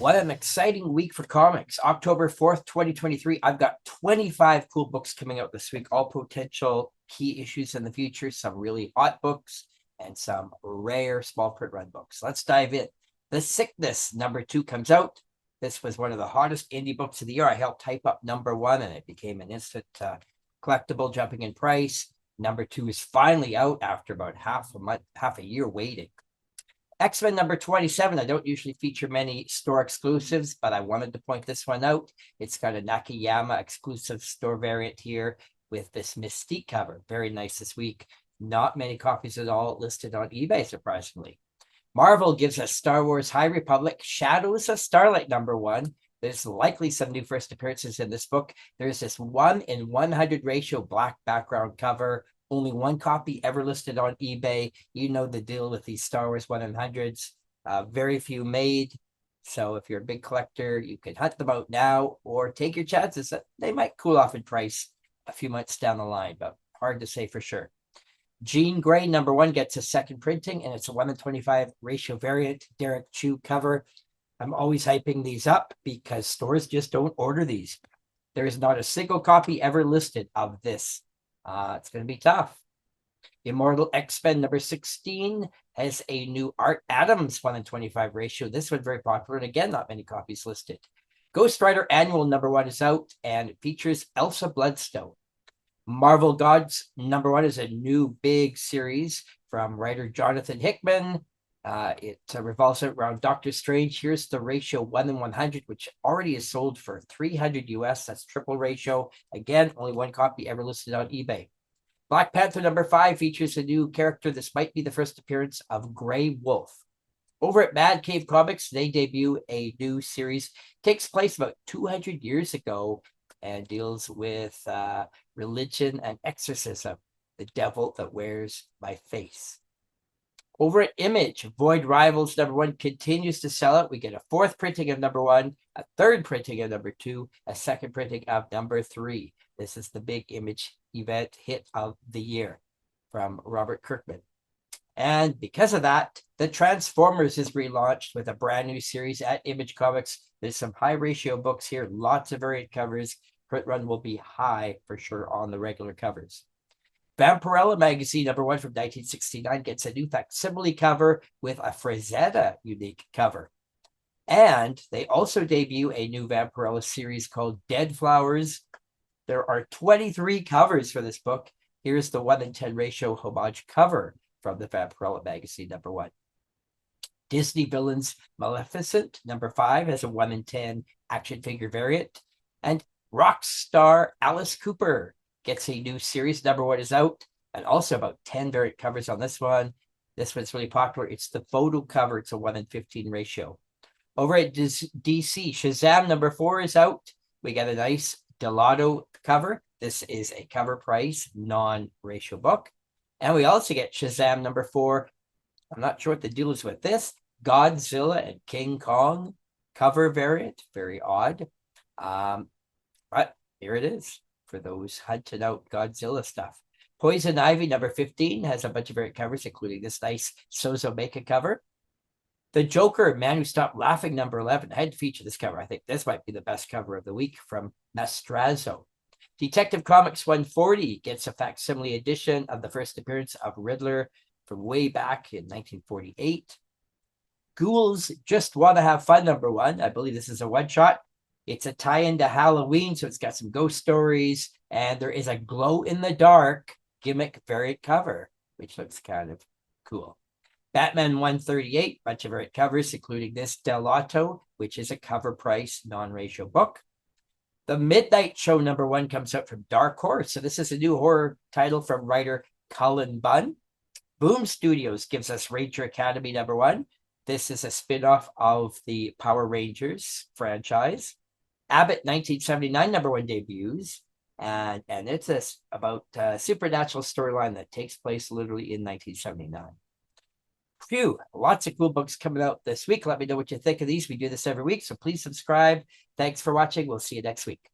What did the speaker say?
What an exciting week for comics. October 4th, 2023. I've got 25 cool books coming out this week, all potential key issues in the future, some really hot books, and some rare small print run books. Let's dive in. The Sickness, #2, comes out. This was one of the hottest indie books of the year. I helped type up #1, and it became an instant collectible, jumping in price. #2 is finally out after about half a year waiting. X-Men #27. I don't usually feature many store exclusives, but I wanted to point this one out. It's got a Nakayama exclusive store variant here with this Mystique cover. Very nice this week. Not many copies at all listed on eBay, surprisingly. Marvel gives us Star Wars High Republic Shadows of Starlight #1. There's likely some new first appearances in this book. There's this 1:100 ratio black background cover. Only one copy ever listed on eBay. You know the deal with these Star Wars 1:100s. Very few made. So if you're a big collector, you can hunt them out now or take your chances that they might cool off in price a few months down the line, but hard to say for sure. Jean Grey #1 gets a second printing, and it's a 1:25 ratio variant Derek Chew cover. I'm always hyping these up because stores just don't order these. There is not a single copy ever listed of this. It's going to be tough. Immortal X-Men #16 has a new Art Adams 1:25 ratio. This one very popular, and again, not many copies listed. Ghost Rider Annual #1 is out, and it features Elsa Bloodstone. Marvel Gods #1 is a new big series from writer Jonathan Hickman. It revolves around Doctor Strange. Here's the ratio 1:100, which already is sold for $300 US. That's triple ratio. Again, only one copy ever listed on eBay. Black Panther #5 features a new character. This might be the first appearance of Grey Wolf. Over at Mad Cave Comics, they debut a new series. Takes place about 200 years ago and deals with religion and exorcism. The Devil That Wears My Face. Over at Image, Void Rivals #1 continues to sell out. We get a fourth printing of #1, a third printing of #2, a second printing of #3. This is the big Image event hit of the year from Robert Kirkman. And because of that, the Transformers is relaunched with a brand new series at Image Comics. There's some high ratio books here, lots of variant covers. Print run will be high for sure on the regular covers. Vampirella magazine #1 from 1969 gets a new facsimile cover with a Frazetta unique cover. And they also debut a new Vampirella series called Dead Flowers. There are 23 covers for this book. Here's the 1:10 ratio homage cover from the Vampirella magazine #1. Disney Villains Maleficent #5 has a 1:10 action figure variant. And Rockstar Alice Cooper gets a new series. #1 is out, and also about 10 variant covers on this one. This one's really popular. It's the photo cover. It's a 1:15 ratio. Over at DC, Shazam #4 is out. We got a nice Delato cover. This is a cover price, non-ratio book. And we also get Shazam #4. I'm not sure what the deal is with this. Godzilla and King Kong cover variant. Very odd. But here it is for those hunting out Godzilla stuff. Poison Ivy #15 has a bunch of variant covers, including this nice Sozo Mecha cover. The Joker, Man Who Stopped Laughing #11. I had to feature this cover. I think this might be the best cover of the week from Mastrazo. Detective Comics 140 gets a facsimile edition of the first appearance of Riddler from way back in 1948. Ghouls Just Want to Have Fun #1. I believe this is a one-shot. It's a tie-in to Halloween, so it's got some ghost stories, and there is a glow-in-the-dark gimmick variant cover, which looks kind of cool. Batman 138, bunch of variant covers, including this Delato, which is a cover price, non-ratio book. The Midnight Show #1 comes out from Dark Horse, so this is a new horror title from writer Cullen Bunn. Boom Studios gives us Ranger Academy #1. This is a spin-off of the Power Rangers franchise. Abbott 1979 #1 debuts, and it's about a supernatural storyline that takes place literally in 1979. Phew, lots of cool books coming out this week. Let me know what you think of these. We do this every week, so please subscribe. Thanks for watching. We'll see you next week.